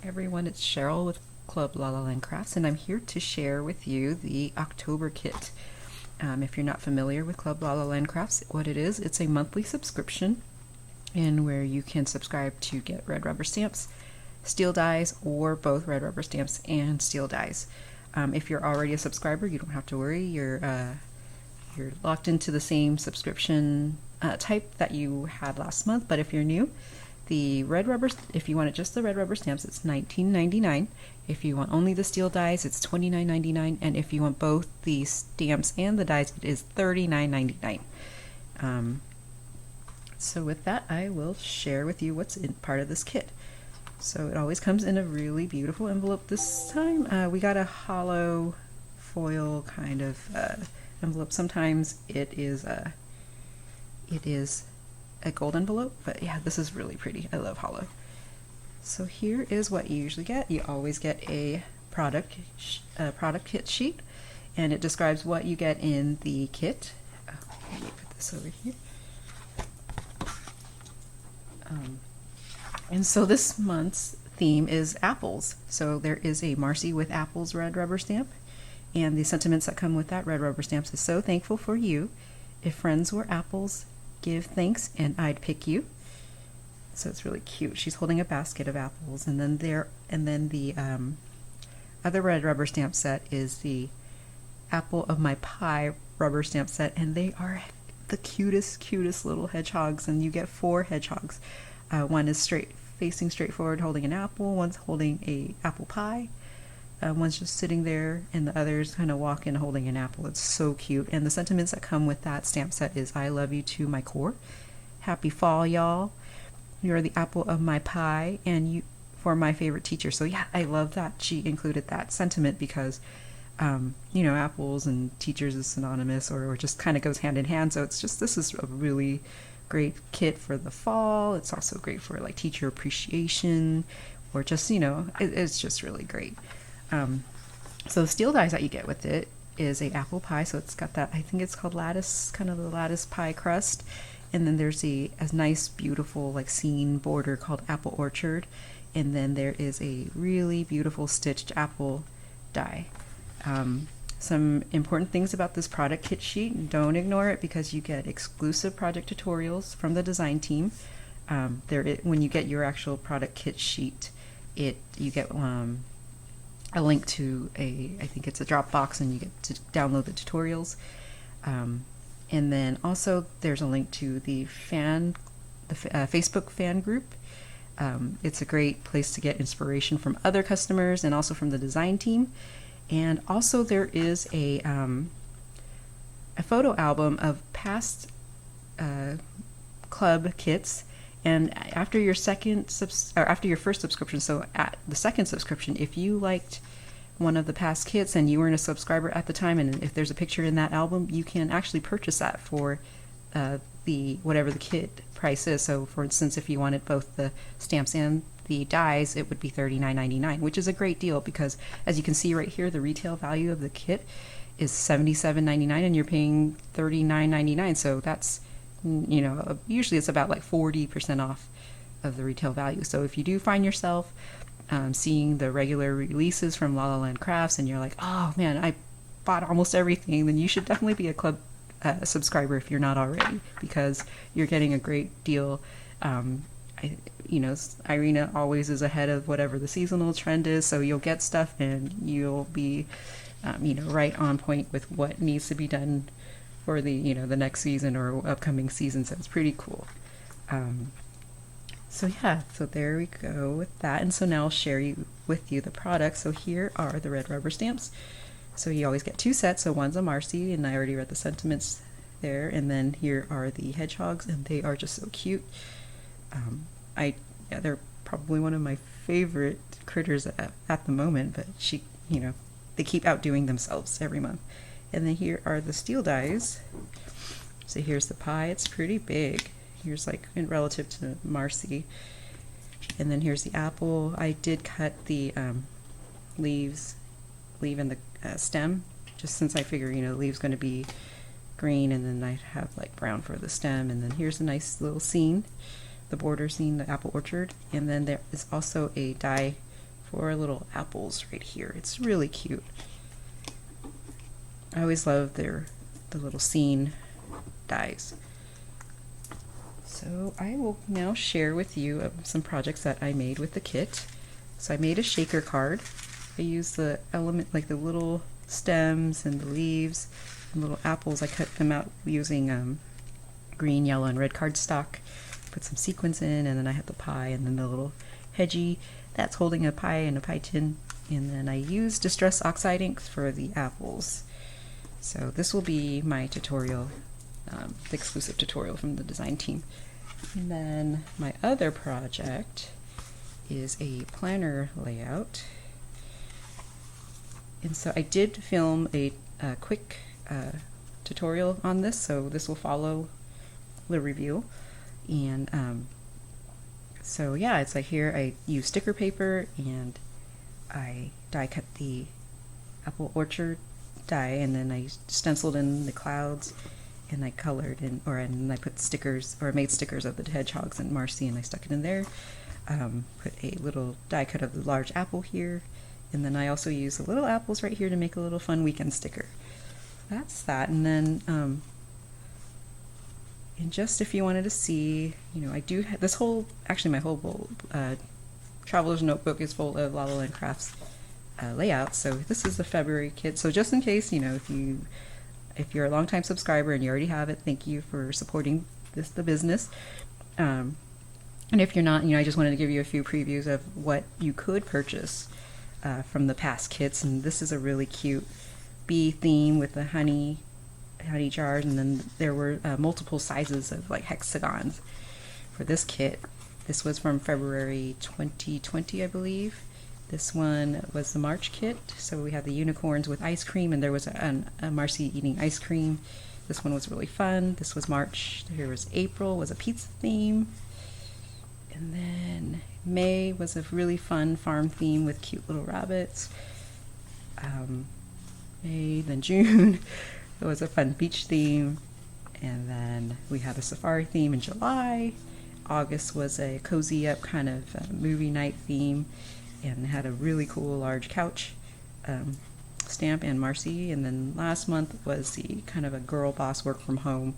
Everyone, it's Cheryl with Club La La Land Crafts, and I'm here to share with you the October kit. If you're not familiar with Club La La Land Crafts, what it is, it's a monthly subscription in where you can subscribe to get red rubber stamps, steel dies, or both red rubber stamps and steel dies. If you're already a subscriber, you don't have to worry. You're locked into the same subscription type that you had last month, but if you're new, the red rubber, if you want just the red rubber stamps, it's $19.99. If you want only the steel dies, it's $29.99. And if you want both the stamps and the dies, it is $39.99. So with that, I will share with you what's in part of this kit. So it always comes in a really beautiful envelope. This time we got a hollow foil kind of envelope. Sometimes it is a gold envelope, but yeah, this is really pretty. I love hollow. So here is what you usually get. You always get a product kit sheet, and it describes what you get in the kit. Let me put this over here. And so this month's theme is apples. So there is a Marcy with apples red rubber stamp, and the sentiments that come with that red rubber stamps is so thankful for you. If friends were apples, give thanks and I'd pick you. So it's really cute. She's holding a basket of apples, and then the other red rubber stamp set is the apple of my pie rubber stamp set, and they are the cutest little hedgehogs, and you get 4 hedgehogs. One is facing straight forward holding an apple, one's holding a apple pie, one's just sitting there, and the other's kind of walking holding an apple. It's so cute. And the sentiments that come with that stamp set is I love you to my core, happy fall y'all, you're the apple of my pie, and you for my favorite teacher. So yeah, I love that she included that sentiment because apples and teachers is synonymous or just kind of goes hand in hand. So this is a really great kit for the fall. It's also great for like teacher appreciation, or just it's just really great. So the steel dies that you get with it is a apple pie. So it's got that, I think it's called lattice, kind of the lattice pie crust. And then there's a nice, beautiful like scene border called apple orchard. And then there is a really beautiful stitched apple die. Some important things about this product kit sheet. Don't ignore it because you get exclusive project tutorials from the design team. When you get your actual product kit sheet, you get a link to I think it's a Dropbox, and you get to download the tutorials. And then also there's a link to the Facebook fan group. It's a great place to get inspiration from other customers and also from the design team. And also there is a photo album of past club kits. And after your after your first subscription, so at the second subscription, if you liked one of the past kits and you weren't a subscriber at the time, and if there's a picture in that album, you can actually purchase that for whatever the kit price is. So for instance, if you wanted both the stamps and the dies, it would be $39.99, which is a great deal because, as you can see right here, the retail value of the kit is $77.99 and you're paying $39.99. So that's, usually it's about like 40% off of the retail value. So if you do find yourself seeing the regular releases from La La Land Crafts and you're like, oh man, I bought almost everything, then you should definitely be a club subscriber if you're not already, because you're getting a great deal. Irina always is ahead of whatever the seasonal trend is, so you'll get stuff and you'll be right on point with what needs to be done for the the next season or upcoming season. So it's pretty cool. So there we go with that. And so now I'll share with you the products. So here are the red rubber stamps. So you always get 2 sets. So one's a Marcy, and I already read the sentiments there. And then here are the hedgehogs, and they are just so cute. They're probably one of my favorite critters at the moment, but they keep outdoing themselves every month. And then here are the steel dies. So here's the pie. It's pretty big. Here's like in relative to Marcy. And then here's the apple. I did cut the leaf in the stem, just since I figure the leaf's going to be green, and then I have like brown for the stem. And then here's a nice little scene, the border scene, the apple orchard. And then there is also a die for little apples right here. It's really cute. I always love the little scene dies. So I will now share with you some projects that I made with the kit. So I made a shaker card. I used the element, like the little stems and the leaves and little apples. I cut them out using green, yellow, and red cardstock. Put some sequins in, and then I have the pie and then the little hedgie that's holding a pie and a pie tin. And then I used Distress Oxide inks for the apples. So this will be my tutorial, the exclusive tutorial from the design team. And then my other project is a planner layout. And so I did film a quick tutorial on this, so this will follow the review. And so yeah, it's like here I use sticker paper and I die cut the apple orchard die, and then I stenciled in the clouds, and I colored in, and I put stickers, or made stickers of the hedgehogs and Marcy, and I stuck it in there. Put a little die cut of the large apple here, and then I also use the little apples right here to make a little fun weekend sticker. That's that. And then and just if you wanted to see, I do have this whole, actually my whole traveler's notebook is full of La La Land Crafts layouts. So this is the February kit. So just in case, if you're a longtime subscriber and you already have it, thank you for supporting the business. And if you're not, I just wanted to give you a few previews of what you could purchase from the past kits. And this is a really cute bee theme with the honey jars, and then there were multiple sizes of like hexagons for this kit. This was from February 2020, I believe. This one was the March kit, so we had the unicorns with ice cream, and there was a Marcy eating ice cream. This one was really fun. This was March. Here was April, was a pizza theme. And then May was a really fun farm theme with cute little rabbits. Then June it was a fun beach theme. And then we had a safari theme in July. August was a cozy up kind of movie night theme, and had a really cool large couch stamp and Marcy. And then last month was the kind of a girl boss work from home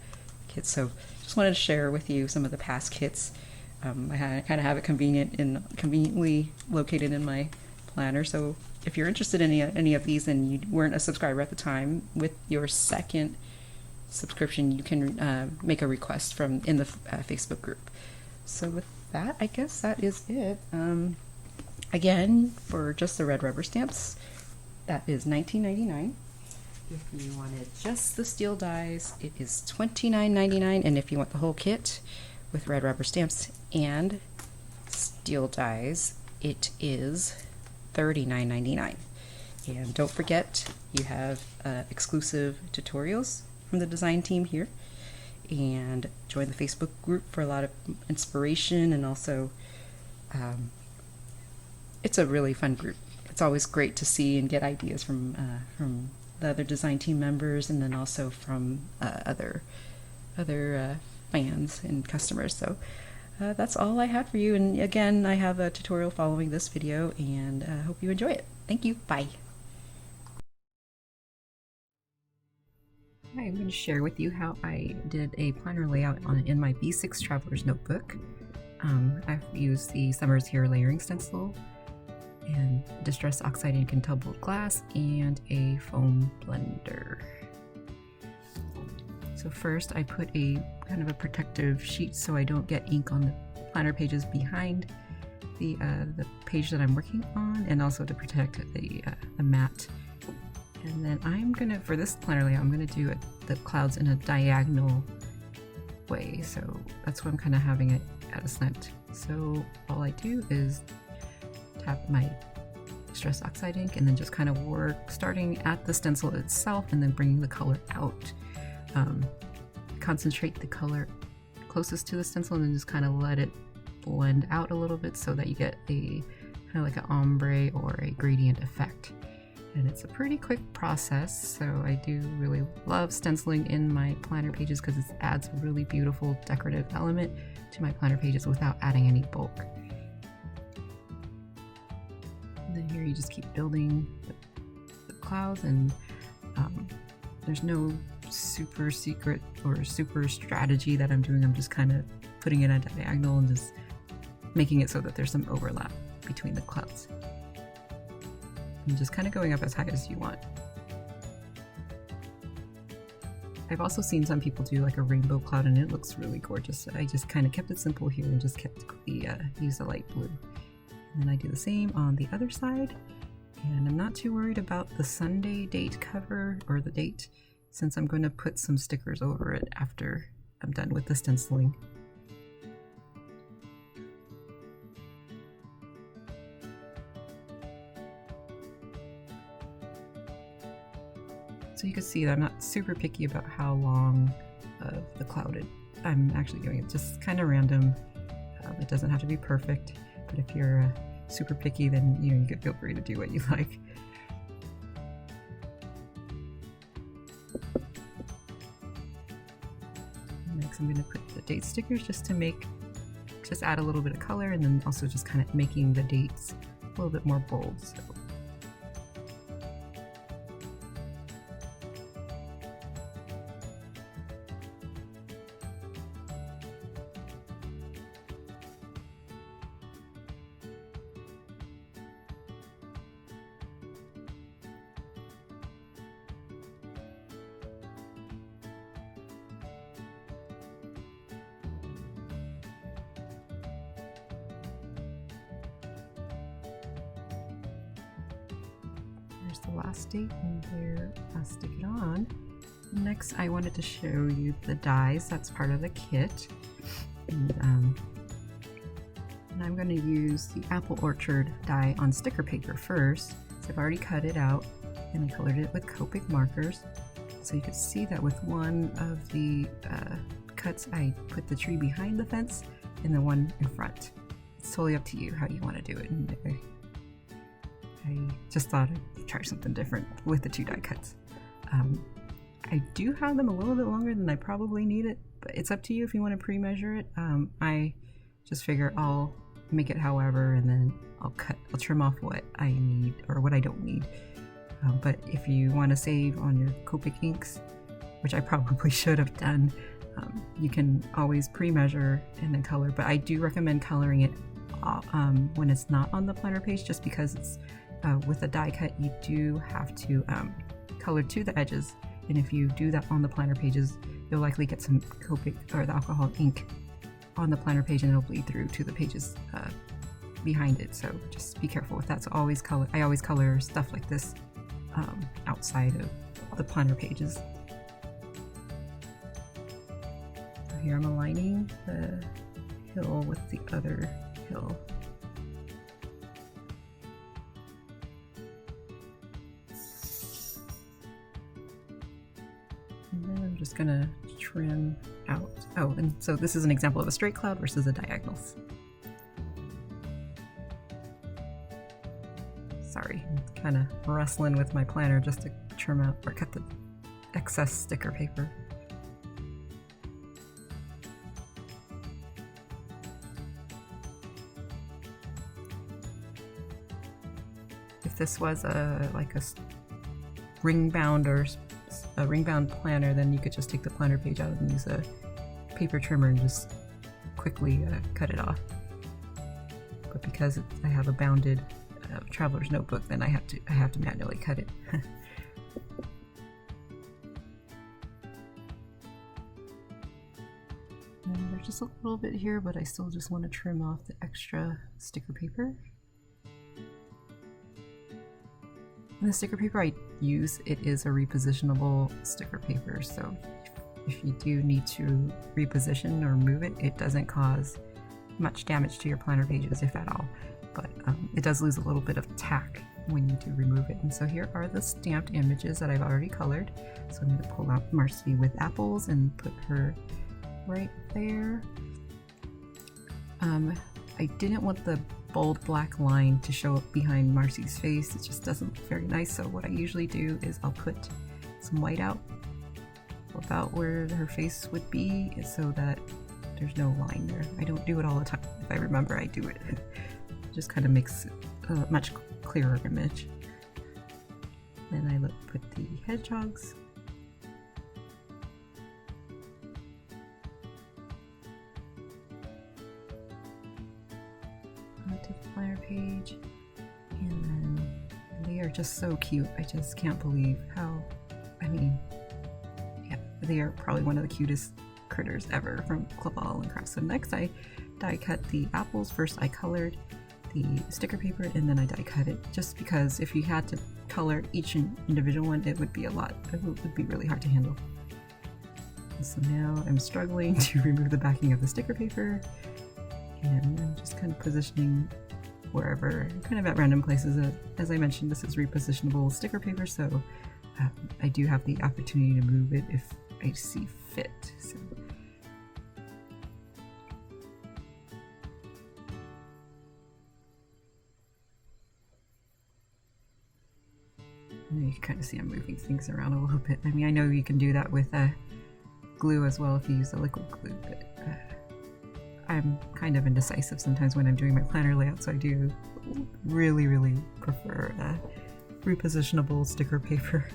kit. So just wanted to share with you some of the past kits. I kind of have it conveniently located in my planner. So if you're interested in any of these and you weren't a subscriber at the time, with your second subscription you can make a request in the Facebook group. So with that, I guess that is it. Again, for just the red rubber stamps, that is $19.99. If you wanted just the steel dies, it is $29.99. And if you want the whole kit with red rubber stamps and steel dies, it is $39.99. And don't forget, you have exclusive tutorials from the design team here, and join the Facebook group for a lot of inspiration. And also it's a really fun group. It's always great to see and get ideas from the other design team members, and then also from other fans and customers. So that's all I had for you. And again, I have a tutorial following this video, and I hope you enjoy it. Thank you. Bye. Hi, I'm going to share with you how I did a planner layout in my B6 Traveler's Notebook. I've used the Summer's Here layering stencil, and Distress Oxide ink and tumbled glass, and a foam blender. So first I put a kind of a protective sheet so I don't get ink on the planner pages behind the page that I'm working on, and also to protect the mat. And then I'm gonna, for this planner layout, I'm gonna do the clouds in a diagonal way. So that's why I'm kind of having it at a slant. So all I do is tap my Distress Oxide ink and then just kind of work, starting at the stencil itself and then bringing the color out. Concentrate the color closest to the stencil and then just kind of let it blend out a little bit so that you get a kind of like an ombre or a gradient effect. And it's a pretty quick process, so I do really love stenciling in my planner pages because it adds a really beautiful decorative element to my planner pages without adding any bulk. you just keep building the clouds, and there's no super secret or super strategy that I'm doing. I'm just kind of putting it at a diagonal and just making it so that there's some overlap between the clouds. And just kind of going up as high as you want. I've also seen some people do like a rainbow cloud and it looks really gorgeous. I just kind of kept it simple here and just kept use the light blue. And then I do the same on the other side. And I'm not too worried about the Sunday date cover or the date, since I'm going to put some stickers over it after I'm done with the stenciling. So you can see that I'm not super picky about how long of the cloud I'm actually doing it. Just kind of random. It doesn't have to be perfect, but if you're super picky, then you can feel free to do what you like. Next, I'm going to put the date stickers just to add a little bit of color, and then also just kind of making the dates a little bit more bold. There's the last date, and there I'll stick it on. Next, I wanted to show you the dies that's part of the kit. And I'm going to use the Apple Orchard die on sticker paper first. So I've already cut it out and I colored it with Copic markers. So you can see that with one of the cuts, I put the tree behind the fence and the one in front. It's totally up to you how you want to do it. And I just thought I'd try something different with the two die cuts. I do have them a little bit longer than I probably need it, but it's up to you if you want to pre-measure it. I just figure I'll make it however, and then I'll trim off what I need or what I don't need. But if you want to save on your Copic inks, which I probably should have done, you can always pre-measure and then color, but I do recommend coloring it when it's not on the planner page, just because it's with a die cut you do have to color to the edges, and if you do that on the planner pages, you'll likely get some Copic or the alcohol ink on the planner page and it'll bleed through to the pages behind it, so just be careful with that. So I always color stuff like this outside of the planner pages. So here I'm aligning the hill with the other hill. And then I'm just gonna trim out. Oh, and so this is an example of a straight cloud versus a diagonals. Sorry, I'm kind of wrestling with my planner just to trim out or cut the excess sticker paper. If this was like a ring bound or a ring bound planner, then you could just take the planner page out and use a paper trimmer and just quickly cut it off. But because I have a bounded traveler's notebook, then I have to manually cut it. And there's just a little bit here, but I still just want to trim off the extra sticker paper. And the sticker paper I use, it is a repositionable sticker paper, so if you do need to reposition or move it, it doesn't cause much damage to your planner pages, if at all. But it does lose a little bit of tack when you do remove it. And so here are the stamped images that I've already colored. So I'm going to pull out Marcy with apples and put her right there. I didn't want the bold black line to show up behind Marcy's face. It just doesn't look very nice. So what I usually do is I'll put some white out about where her face would be so that there's no line there. I don't do it all the time. If I remember, I do it. It just kind of makes it much clearer image. Then I put the hedgehogs. Onto the planner page, and then they are just so cute. I just can't believe how, I mean, yeah, they are probably one of the cutest critters ever from Claval and Crafts. So next I die cut the apples. First I colored the sticker paper and then I die cut it, just because if you had to color each individual one, it would be a lot. It would be really hard to handle. And so now I'm struggling to remove the backing of the sticker paper, and I'm just kind of positioning wherever, kind of at random places. As I mentioned, this is repositionable sticker paper, so I do have the opportunity to move it if I see fit. So you can kind of see I'm moving things around a little bit. I mean, I know you can do that with glue as well if you use a liquid glue, but I'm kind of indecisive sometimes when I'm doing my planner layout, so I do really prefer repositionable sticker paper.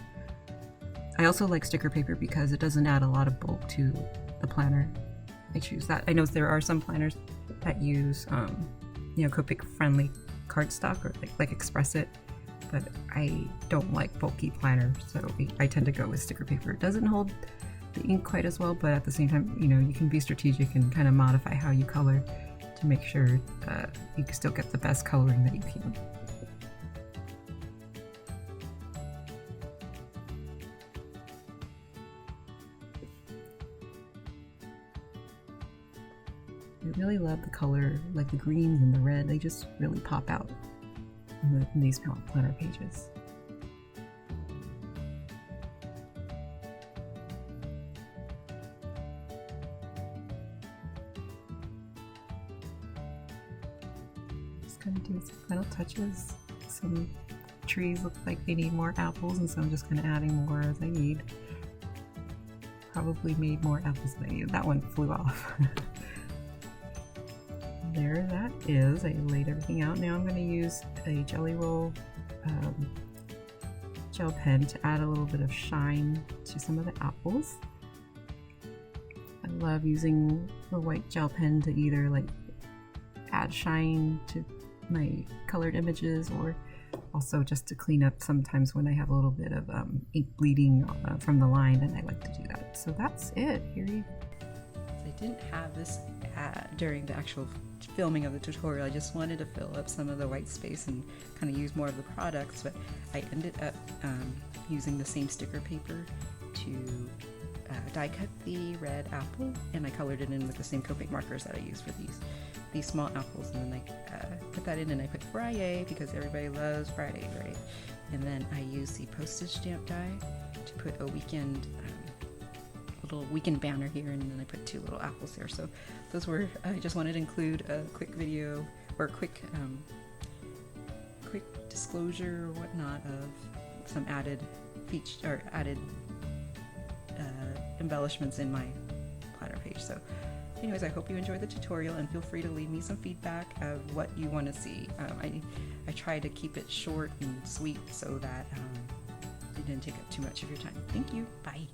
I also like sticker paper because it doesn't add a lot of bulk to the planner. I choose that. I know there are some planners that use, you know, Copic friendly cardstock or like Express It, but I don't like bulky planners, so I tend to go with sticker paper. It doesn't hold the ink quite as well, but at the same time, you know, you can be strategic and kind of modify how you color to make sure you can still get the best coloring that you can. I really love the color, like the greens and the red. They just really pop out in these planner pages. Just kind of doing some final touches. Some trees look like they need more apples, and so I'm just kind of adding more as I need. Probably made more apples than I needed. That one flew off. There that is. I laid everything out. Now I'm going to use a Jelly Roll gel pen to add a little bit of shine to some of the apples. I love using the white gel pen to either like add shine to my colored images, or also just to clean up sometimes when I have a little bit of ink bleeding from the line, and I like to do that. So that's it. Here you go. I didn't have this during the actual filming of the tutorial. I just wanted to fill up some of the white space and kind of use more of the products, but I ended up using the same sticker paper to die cut the red apple, and I colored it in with the same Copic markers that I use for these small apples, and then I put that in, and I put Friday because everybody loves Friday, right? And then I used the postage stamp die to put a weekend little weekend banner here, and then I put 2 little apples there. So those were, I just wanted to include a quick video or quick disclosure or whatnot of some added feature or added embellishments in my planner page. So anyways, I hope you enjoyed the tutorial, and feel free to leave me some feedback of what you want to see. I try to keep it short and sweet so that it didn't take up too much of your time. Thank you. Bye.